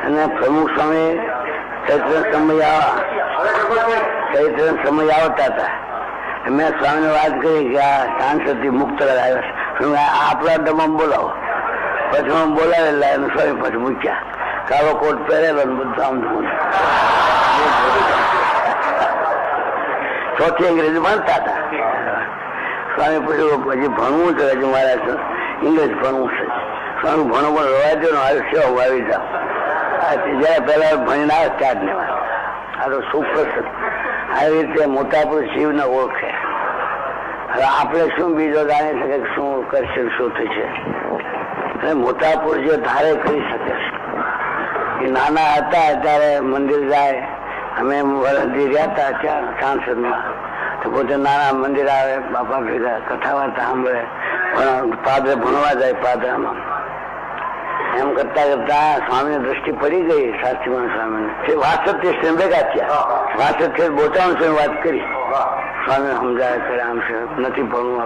અને પ્રમુખ સ્વામી ચૈત્ર સમય આવતા હતા. મેં સ્વામીને વાત કરી કે આ સાંસદથી મુક્ત આવ્યા, આપણા ડબ્બામાં બોલાવો. પછી હું બોલાવેલા એને સ્વામી પછી મૂક્યા, કાળો કોટ પહેરેલો બધું આમ ચોથી અંગ્રેજી ભણતા હતા. સ્વામી પૂછ્યું પછી ભણવું છે, હજુ મારે ઇંગ્લિશ ભણવું છે. સ્વામી ભણો પણ રવા દો ને આયુષ્ય આવી જાઓ. જયારે પહેલા ભણીને આવે સ્ટાર્ટ ને આ તો સુપ્રસિદ્ધ આવી રીતે મોટા પુરુષ શિવને ઓળખે. હવે આપણે શું બીજો જાણી શકે શું કરશે શું થશે? અને મોટા પુરુષો ધારે કરી શકે છે. એ નાના હતા ત્યારે મંદિર જાય, અમે વરદી રહ્યા હતા ત્યાં સાંસદમાં, તો પોતે નાના મંદિર આવે, બાપા ભેગા કથા વાર્તા સાંભળે, પાદરે ભણવા જાય પાદરામાં. એમ કરતા કરતા સ્વામીની દ્રષ્ટિ પડી ગઈ શાસ્ત્રીમાન સ્વામીને. વાસઠથી ભેગા થયા, વાસઠથી બોચાણ છે વાત કરી. સ્વામી સમજાય કરે આમ છે નથી ભણવું,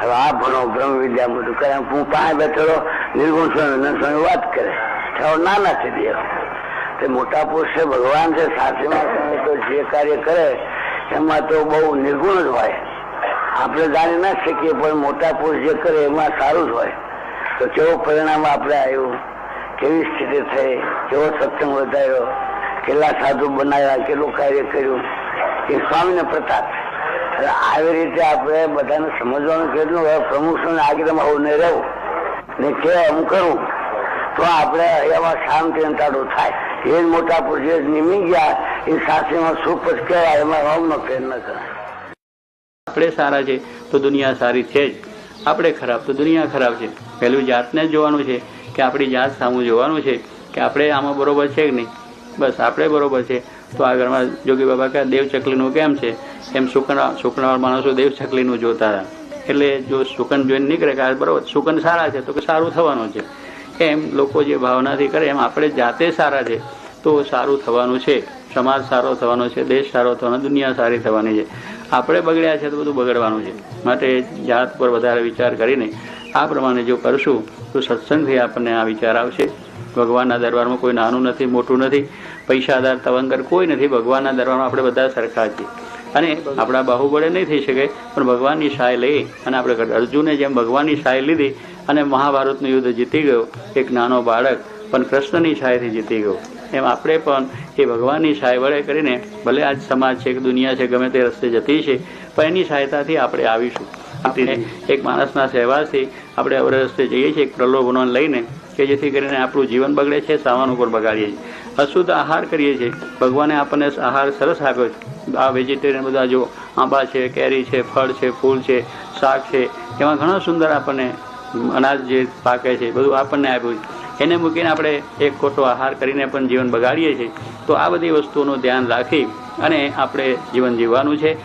હવે આ ભણો બ્રહ્મ વિદ્યા બધું કરે. હું પાસે બેઠેલો નિર્ગુણ સ્વામી સ્વામી વાત કરે, નાના છે દેવ. તે મોટા પુરુષ છે, ભગવાન છે. શાસ્ત્રીમાન સ્વામી તો જે કાર્ય કરે એમાં તો બહુ નિર્ગુણ જ હોય, આપણે જાણી ના શકીએ, પણ મોટા પુરુષ જે કરે એમાં સારું જ હોય. તો કેવું પરિણામ આપણે આવ્યું, કેવી સ્થિતિ થઈ, કેવો સત્સંગ વધાર્યો, કેટલા સાધુ બનાવ્યા, કેટલું કાર્ય કર્યું, એ સ્વામીને પ્રતાપ. આવી રીતે આપણે બધાને સમજવાનું કેટલું પ્રમુખ આગળમાં આવું નહીં રહેવું ને કે હું કરું તો આપણે એમાં શાંતિ અંતાડું થાય. એ જ મોટા પુરુષ જે નિમી ગયા એ શાસ્ત્રીમાં સુખ જ કહેવાય, એમાં રોમનો ફેર ન કરે. આપણે સારા છે તો દુનિયા સારી છે જ, આપણે ખરાબ તો દુનિયા ખરાબ છે. પહેલું જાતને જ જોવાનું છે કે આપણી જાત સામું જોવાનું છે કે આપણે આમાં બરોબર છે કે નહીં. બસ આપણે બરોબર છે તો આગળમાં જોગી બાબા કહે દેવ ચકલીનું કેમ છે એમ શુકનવાળા માણસો દેવ ચકલીનું જોતા હતા. એટલે જો શુકન જોઈને નીકળે કે બરોબર શુકન સારા છે તો કે સારું થવાનું છે, એમ લોકો જે ભાવનાથી કરે એમ આપણે જાતે સારા છે તો સારું થવાનું છે, સમાજ સારો થવાનો છે, દેશ સારો થવાનો, દુનિયા સારી થવાની છે. આપણે બગડ્યા છે તો બધું બગડવાનું છે. માટે જાત પર વધારે વિચાર કરીને આ પ્રમાણે જો કરશું તો સત્સંગથી આપણને આ વિચાર આવશે. ભગવાનના દરબારમાં કોઈ નાનું નથી, મોટું નથી, પૈસાદાર તવંગર કોઈ નથી. ભગવાનના દરબારમાં આપણે બધા સરખા છીએ અને આપણા બાહુબળે નહીં થઈ શકે, પણ ભગવાનની સહાય લઈ અને આપણે અર્જુને જેમ ભગવાનની સહાય લીધી અને મહાભારતનું યુદ્ધ જીતી ગયો એક નાનો બાળક, પણ કૃષ્ણની સહાયથી જીતી ગયો, એમ આપણે પણ એ ભગવાનની સહાય વડે કરીને ભલે આજ સમાજ છે કે દુનિયા છે ગમે તે રસ્તે જતી છે પણ એની સહાયતાથી આપણે આવીશું. આપણે એક માણસના સહેવાસથી આપણે અવરે રસ્તે જઈએ છીએ એક પ્રલોભનોને લઈને કે જેથી કરીને આપણું જીવન બગડે છે, સામાન ઉપર બગાડીએ છીએ, અશુદ્ધ આહાર કરીએ છીએ. ભગવાને આપણને આહાર સરસ આપ્યો છે. આ વેજીટેરિયન બધા જો આંબા છે, કેરી છે, ફળ છે, ફૂલ છે, શાક છે, એમાં ઘણો સુંદર આપણને અનાજ જે પાકે છે બધું આપણને આપ્યું છે. એને મૂકીને આપણે એક ખોટો આહાર કરીને પણ જીવન બગાડીએ છીએ. તો આ બધી વસ્તુઓનું ધ્યાન રાખી અને આપણે જીવન જીવવાનું છે.